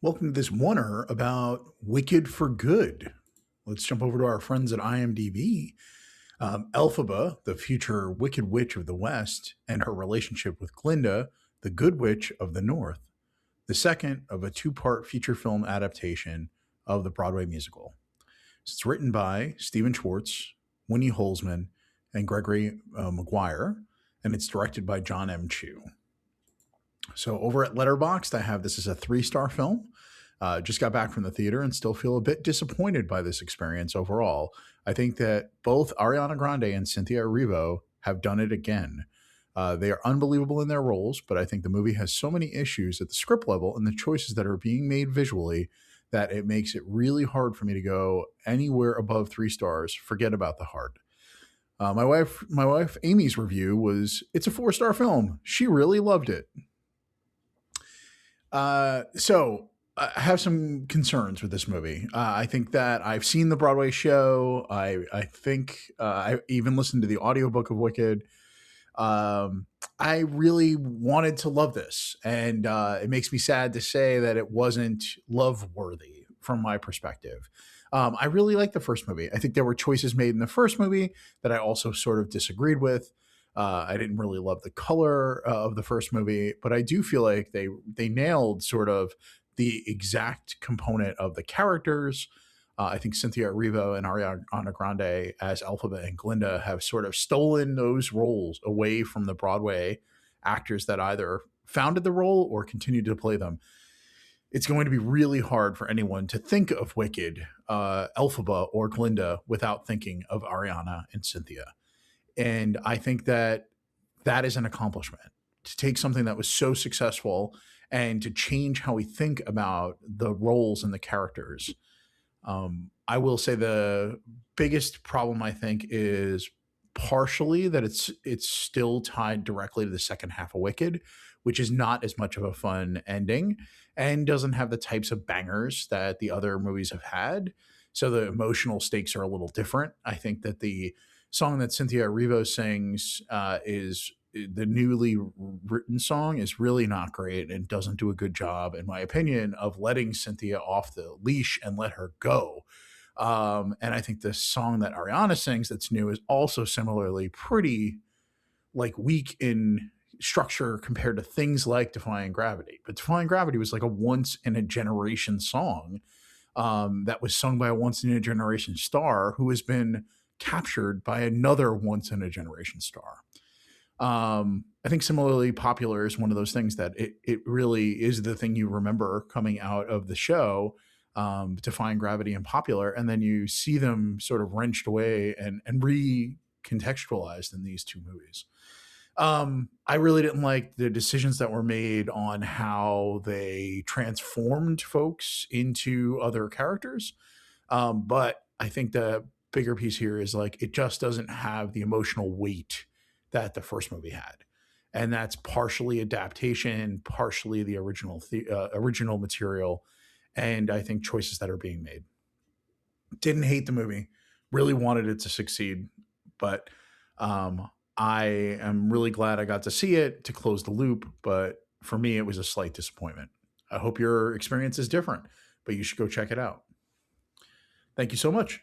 Welcome to this oneer about Wicked for Good. Let's jump over to our friends at IMDb. Elphaba, the future Wicked Witch of the West, and her relationship with Glinda, the Good Witch of the North, the second of a two-part feature film adaptation of the Broadway musical. So it's written by Stephen Schwartz, Winnie Holzman, and Gregory Maguire, and it's directed by Jon M. So over at Letterboxd, I have this as a 3-star film. Just got back from the theater and still feel a bit disappointed by this experience overall. I think that both Ariana Grande and Cynthia Erivo have done it again. They are unbelievable in their roles, but I think the movie has so many issues at the script level and the choices that are being made visually that it makes it really hard for me to go anywhere above 3 stars. Forget about the heart. My wife Amy's review was, it's a 4-star film. She really loved it. So I have some concerns with this movie. I think that I've seen the Broadway show. I think I even listened to the audiobook of Wicked. I really wanted to love this, and it makes me sad to say that it wasn't love worthy from my perspective. I really liked the first movie. I think there were choices made in the first movie that I also sort of disagreed with. I didn't really love the color of the first movie, but I do feel like they nailed sort of the exact component of the characters. I think Cynthia Erivo and Ariana Grande as Elphaba and Glinda have sort of stolen those roles away from the Broadway actors that either founded the role or continued to play them. It's going to be really hard for anyone to think of Wicked, Elphaba, or Glinda without thinking of Ariana and Cynthia. And I think that that is an accomplishment to take something that was so successful and to change how we think about the roles and the characters. I will say the biggest problem I think is partially that it's still tied directly to the second half of Wicked, which is not as much of a fun ending and doesn't have the types of bangers that the other movies have had. So the emotional stakes are a little different. I think that the song that Cynthia Erivo sings is the newly written song is really not great and doesn't do a good job, in my opinion, of letting Cynthia off the leash and let her go. And I think the song that Ariana sings that's new is also similarly pretty like weak in structure compared to things like Defying Gravity. But Defying Gravity was like a once in a generation song that was sung by a once in a generation star who has been captured by another once in a generation star. I think similarly popular is one of those things that it really is the thing you remember coming out of the show, Defying Gravity and Popular, and then you see them sort of wrenched away and recontextualized in these two movies. I really didn't like the decisions that were made on how they transformed folks into other characters. But I think the bigger piece here is like it just doesn't have the emotional weight that the first movie had, and that's partially adaptation, partially the original material, and I think choices that are being made. Didn't hate the movie, really wanted it to succeed, but I am really glad I got to see it to close the loop. But for me, it was a slight disappointment. I hope your experience is different, but you should go check it out. Thank you so much.